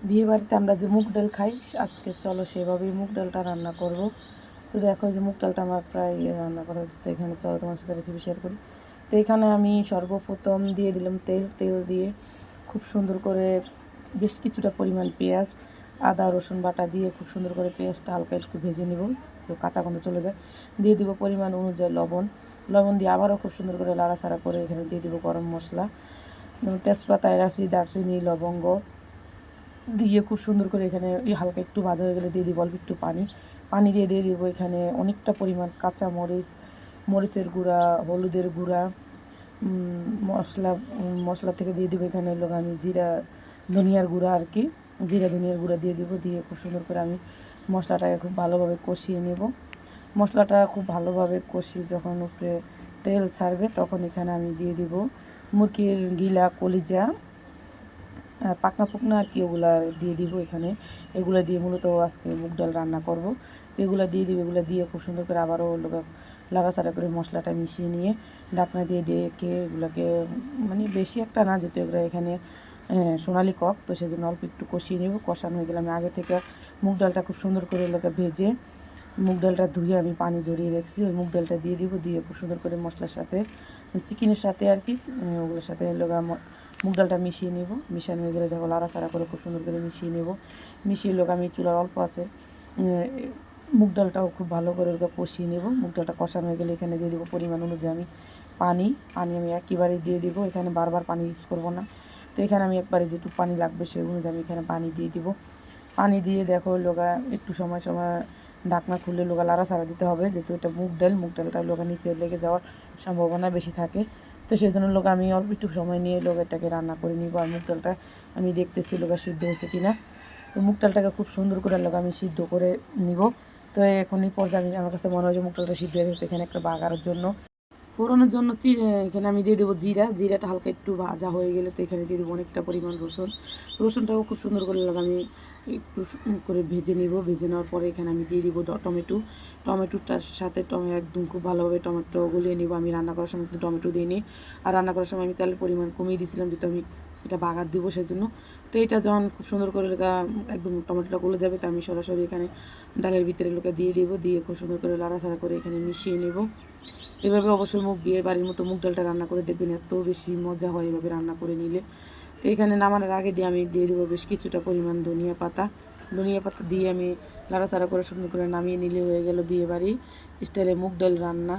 বিয়ে বাড়িতে আমরা যে মুগ ডাল খাই, আজকে চলো সেভাবেই মুগ ডালটা রান্না করব। তো দেখো যে মুগ ডালটা আমার প্রায় রান্না করা হচ্ছে, তো এখানে চলো তোমার সাথে রেসিপি শেয়ার করি। তো এখানে আমি সর্বপ্রথম দিয়ে দিলাম তেল দিয়ে খুব সুন্দর করে বেশ কিছুটা পরিমাণ পেঁয়াজ, আদা রসুন বাটা দিয়ে খুব সুন্দর করে পেঁয়াজটা হালকা একটু ভেজে নেব, তো কাঁচা গন্ধ চলে যায়। দিয়ে দিব পরিমাণ অনুযায়ী লবণ দিয়ে আবারও খুব সুন্দর করে লাড়াচাড়া করে এখানে দিয়ে দিব গরম মশলা, তেজপাতা, এলাচি, দারচিনি, লবঙ্গ দিয়ে খুব সুন্দর করে এখানে হালকা একটু ভাজা হয়ে গেলে দিয়ে দিব অল্প একটু পানি দিয়ে দিব এখানে অনেকটা পরিমাণ কাঁচা মরিচের গুঁড়া, হলুদের গুঁড়া, মশলা থেকে দিয়ে দিব এখানে লোক আমি ধনিয়ার গুঁড়া আর কি, ধনিয়ার গুঁড়া দিয়ে দিব। দিয়ে খুব সুন্দর করে আমি মশলাটাকে খুব ভালোভাবে কষিয়ে নেব। মশলাটা খুব ভালোভাবে কষিয়ে যখন উপরে তেল ছাড়বে তখন এখানে আমি দিয়ে দিব মুরগির গিলা, কলিজা, পাকনা আর কি, ওগুলা দিয়ে দিব এখানে। এগুলো দিয়ে মূলত আজকে মুগ ডাল রান্না করব। তো এগুলো দিয়ে দিব, এগুলো দিয়ে খুব সুন্দর করে আবারও লাড়াচাড়া করে মশলাটা মিশিয়ে নিয়ে ঢাকনা দিয়ে ডেকে এগুলোকে, মানে বেশি একটা না, যেহেতু এগুলো এখানে সোনালি কক, তো সেই জন্য অল্প একটু কষিয়ে নেব। কষানো হয়ে গেলে আমি আগে থেকে মুগ ডালটা খুব সুন্দর করে এগুলোকে ভেজে মুগ ডালটা ধুয়ে আমি পানি ঝরিয়ে রেখেছি, ওই মুগ ডালটা দিয়ে দিব। দিয়ে খুব সুন্দর করে মশলার সাথে, চিকেনের সাথে আর কি, ওগুলোর সাথে মুগ ডালটা মিশিয়ে নেব। মিশানো হয়ে গেলে দেখো লাড়াচাড়া করে খুব সুন্দর করে মিশিয়ে আমি চুলার অল্প আছে মুগ ডালটাও খুব ভালো করে কষিয়ে নেব। মুগ ডালটা কষানো হয়ে গেলে এখানে দিয়ে দেবো পরিমাণ অনুযায়ী আমি পানি আমি একেবারে দিয়ে দিব, এখানে বারবার পানি ইউজ করব না। তো এখানে আমি একবারে যেটুকু পানি লাগবে সেই অনুযায়ী আমি এখানে পানি দিয়ে দিব। পানি দিয়ে দেখো একটু সময় ঢাকনা খুলে লাড়াচাড়া দিতে হবে, যেহেতু এটা মুগ ডালটা নিচে লেগে যাওয়ার সম্ভাবনা বেশি থাকে। তো সেই জন্য আমি অল্প একটু সময় নিয়ে এটাকে রান্না করে নিব। আর মুগ ডালটা আমি দেখতেছি সিদ্ধ হয়েছে কিনা। তো মুগ ডালটাকে খুব সুন্দর করে আমি সিদ্ধ করে নিব। তো এখনই পর্যায়ে আমার কাছে মনে হয় যে মুগ ডালটা সিদ্ধ হয়ে গেছে। এখানে একটা বাগারের জন্য, ফোড়নের জন্য এখানে আমি দিয়ে দেবো জিরাটা হালকা একটু ভাজা হয়ে গেলে তো এখানে দিয়ে দেবো অনেকটা পরিমাণ রসুনটাও খুব সুন্দর করে আমি একটু করে ভেজে নিব। ভেজে নেওয়ার পরে এখানে আমি দিয়ে দিব টমেটোটার সাথে একদম খুব ভালোভাবে টমেটো গলিয়ে নিব। আমি রান্না করার সময় কিন্তু টমেটো দিই নি, আর রান্না করার সময় আমি তেলের পরিমাণ কমিয়ে দিয়েছিলাম, যেহেতু আমি এটা বাগার দিব সেজন্য। তো এটা যখন খুব সুন্দর করে একদম টমেটোটা গলে যাবে, তো আমি সরাসরি এখানে ডালের ভিতরে দিয়ে দিব। দিয়ে খুব সুন্দর করে লাড়াচাড়া করে এখানে মিশিয়ে নেব। এভাবে অবশ্যই বিয়ে বাড়ির মতো মুগ ডালটা রান্না করে দেখবেন, এত বেশি মজা হয় এভাবে রান্না করে নিলে। তো এখানে নামানোর আগে আমি দিয়ে দেবো বেশ কিছুটা পরিমাণ ধনিয়া পাতা দিয়ে আমি লাড়াচাড়া করে সুন্দর করে নামিয়ে নিলে হয়ে গেল বিয়ে বাড়ি স্টাইলে মুগ ডাল রান্না।